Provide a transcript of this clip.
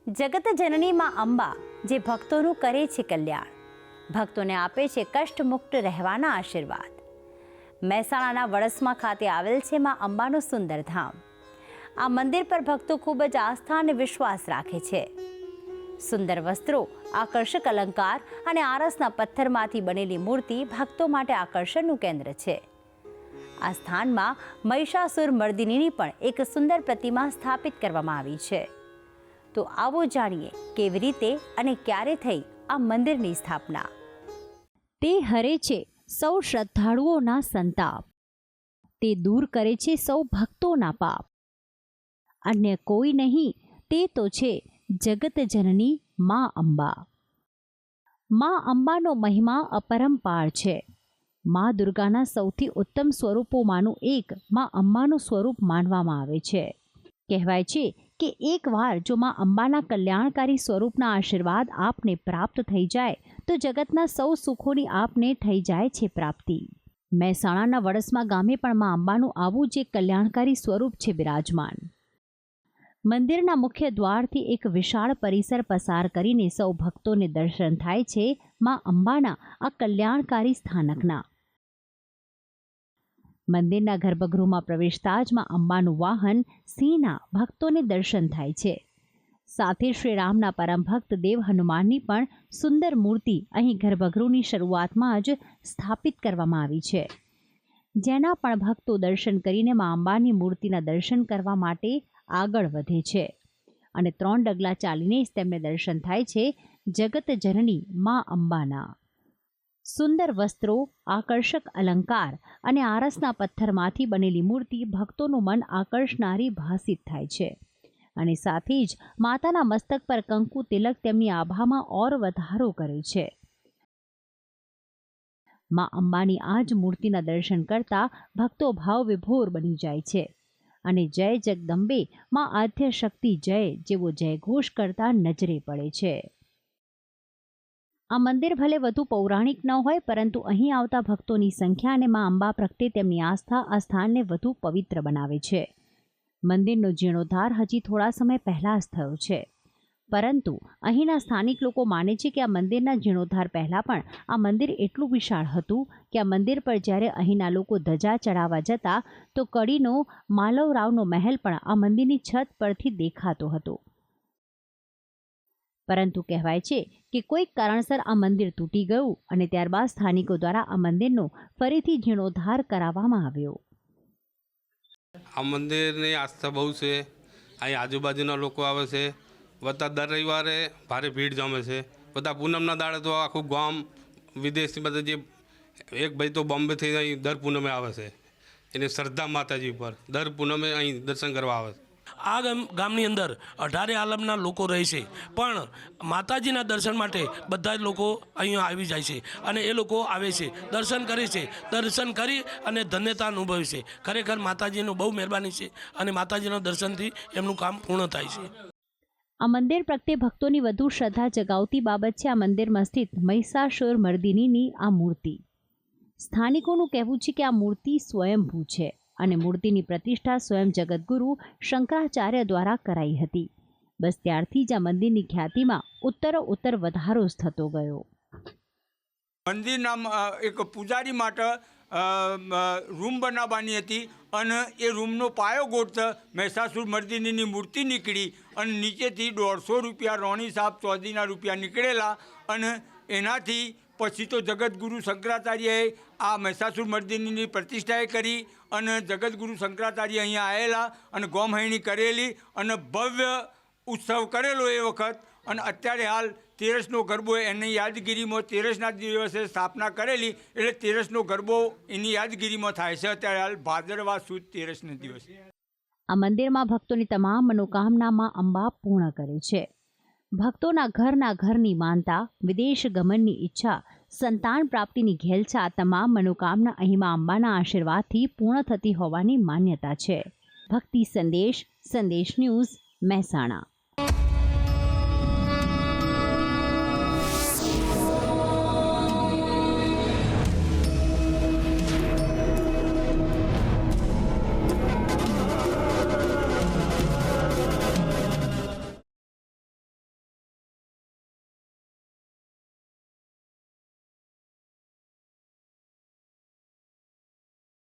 જગત જનની માં અંબા જે ભક્તોનું કરે છે કલ્યાણ, ભક્તોને આપે છે કષ્ટમુક્ત રહેવાના આશીર્વાદ. મહેસાણાના વડસમા ખાતે આવેલ છે માં અંબાનું સુંદર ધામ. આ મંદિર પર ભક્તો ખૂબ જ આસ્થા અને વિશ્વાસ રાખે છે. સુંદર વસ્ત્રો, આકર્ષક અલંકાર અને આરસના પથ્થરમાંથી બનેલી મૂર્તિ ભક્તો માટે આકર્ષણનું કેન્દ્ર છે. આ સ્થાનમાં મહિષાસુર મર્દિનીની પણ એક સુંદર પ્રતિમા સ્થાપિત કરવામાં આવી છે. તો આવો જાણીએ કેવી રીતે અને ક્યારે થઈ આ મંદિરની સ્થાપના. તે હરે છે સૌ શ્રદ્ધાળુઓના સંતાપ, તે દૂર કરે છે સૌ ભક્તોના પાપ. અન્ય કોઈ નહીં, તે તો છે જગત જનની માં અંબા. માં અંબાનો મહિમા અપરંપાર છે. માં દુર્ગાના સૌથી ઉત્તમ સ્વરૂપોમાંનું એક માં અંબાનું સ્વરૂપ માનવામાં આવે છે. કહેવાય છે કે એકવાર જો માં અંબાના કલ્યાણકારી સ્વરૂપના આશીર્વાદ આપને પ્રાપ્ત થઈ જાય તો જગતના સૌ સુખોની આપને થઈ જાય છે પ્રાપ્તિ. મહેસાણાના વડસમા ગામે પણ માં અંબાનું આવું જ એક કલ્યાણકારી સ્વરૂપ છે બિરાજમાન. મંદિરના મુખ્ય દ્વારથી એક વિશાળ પરિસર પસાર કરીને સૌ ભક્તોને દર્શન થાય છે માં અંબાના આ કલ્યાણકારી સ્થાનકના. મંદિરના ગર્ભગૃહમાં પ્રવેશતા જ માં અંબાનું વાહન સિંહના ભક્તોને દર્શન થાય છે. સાથે શ્રી રામના પરમ ભક્ત દેવ હનુમાનની પણ સુંદર મૂર્તિ અહીં ગર્ભગૃહની શરૂઆતમાં જ સ્થાપિત કરવામાં આવી છે. જેના પણ ભક્તો દર્શન કરીને માં અંબાની મૂર્તિના દર્શન કરવા માટે આગળ વધે છે અને 3 ડગલા ચાલીને જ તેમને દર્શન થાય છે જગત જનની માં અંબાના. સુંદર વસ્ત્રો, આકર્ષક અલંકાર અને આરસના પથ્થરમાંથી બનેલી મૂર્તિ ભક્તોનું મન આકર્ષનારી ભાસિત થાય છે અને સાથે જ માતાના મસ્તક પર કંકુ તિલક તેમની આભામાં ઓર વધારો કરે છે. માં અંબાની આ જ મૂર્તિના દર્શન કરતા ભક્તો ભાવ વિભોર બની જાય છે અને જય જગદંબે માં આદ્ય શક્તિ જય જેવો જયઘોષ કરતા નજરે પડે છે. આ મંદિર ભલે વધુ પૌરાણિક ન હોય, પરંતુ અહીં આવતા ભક્તોની સંખ્યા અને માં અંબા પ્રત્યે તેમની આસ્થા આ સ્થાનને વધુ પવિત્ર બનાવે છે. મંદિરનો જીર્ણોદ્ધાર હજી થોડા સમય પહેલાં જ થયો છે, પરંતુ અહીંના સ્થાનિક લોકો માને છે કે આ મંદિરના જીર્ણોદ્ધાર પહેલાં પણ આ મંદિર એટલું વિશાળ હતું કે આ મંદિર પર જ્યારે અહીંના લોકો ધજા ચડાવવા જતા તો કડીનો માલવરાવનો મહેલ પણ આ મંદિરની છત પરથી દેખાતો હતો. પરંતુ કહેવાય છે કે કોઈક કારણસર આ મંદિર તૂટી ગયું અને ત્યારબાદ સ્થાનિકો દ્વારા આ મંદિરનો ફરીથી જીર્ણોદ્ધાર કરાવવામાં આવ્યો. આ મંદિરની આસ્થા બહુ છે. અહીં આજુબાજુના લોકો આવે છે. બધા દર રવિવારે ભારે ભીડ જમે છે. બધા પૂનમના દાડે તો આખું ગામ વિદેશથી બધા જે એક ભાઈ તો બોમ્બેથી અહીં દર પૂનમે આવે છે. એની શ્રદ્ધા માતાજી પર દર પૂનમે અહીં દર્શન કરવા આવે છે. આ ગામની અંદર 18 આલમના લોકો રહે છે, પણ માતાજીના દર્શન માટે બધા જ લોકો અહીંયા આવી જાય છે અને એ લોકો આવે છે, દર્શન કરે છે, દર્શન કરી અને ધન્યતા અનુભવે છે. ખરેખર માતાજીનું બહુ મહેરબાની છે અને માતાજીના દર્શનથી એમનું કામ પૂર્ણ થાય છે. આ મંદિર પ્રત્યે ભક્તોની વધુ શ્રદ્ધા જગાવતી બાબત છે આ મંદિરમાં સ્થિત મહિષાસુર મર્દિનીની આ મૂર્તિ. સ્થાનિકોનું કહેવું છે કે આ મૂર્તિ સ્વયંભૂ છે અને મૂર્તિની પ્રતિષ્ઠા સ્વયં જગતગુરુ શંકરાચાર્ય દ્વારા કરાઈ હતી. બસ ત્યારથી જ આ મંદિરની ખ્યાતિમાં ઉત્તરોત્તર વધારો જ થતો ગયો. મંદિરના એક પૂજારી માટે રૂમ બનાવવાની હતી અને એ રૂમનો પાયો ગોઠતા મહિષાસુર મર્દિનીની મૂર્તિ નીકળી અને નીચેથી 150 રૂપિયા રોણી સાહેબ ચૌધરીના રૂપિયા નીકળેલા અને એનાથી પછી તો જગતગુરુ શંકરાચાર્યએ આ મહિષાસુર મર્દિનીની પ્રતિષ્ઠાએ કરી અને જગતગુરુ શંકરાચાર્ય અહીંયા આવેલા અને ગોમહૈણી કરેલી અને ભવ્ય ઉત્સવ કરેલો એ વખત. અને અત્યારે હાલ 13નો ગરબો એની યાદગીરીમાં 13ના દિવસે સ્થાપના કરેલી એટલે 13નો ગરબો એની યાદગીરીમાં થાય છે અત્યારે હાલ ભાદરવા સુદ 13ના દિવસે. આ મંદિરમાં ભક્તોની તમામ મનોકામનામાં અંબા પૂર્ણ કરે છે. ભક્તોના ઘરની માનતા, વિદેશ ગમનની ઈચ્છા, સંતાન પ્રાપ્તિની ઘેલછા તમામ મનોકામના અહીંમાં અંબાના આશીર્વાદથી પૂર્ણ થતી હોવાની માન્યતા છે. ભક્તિ સંદેશ ન્યૂઝ, મહેસાણા.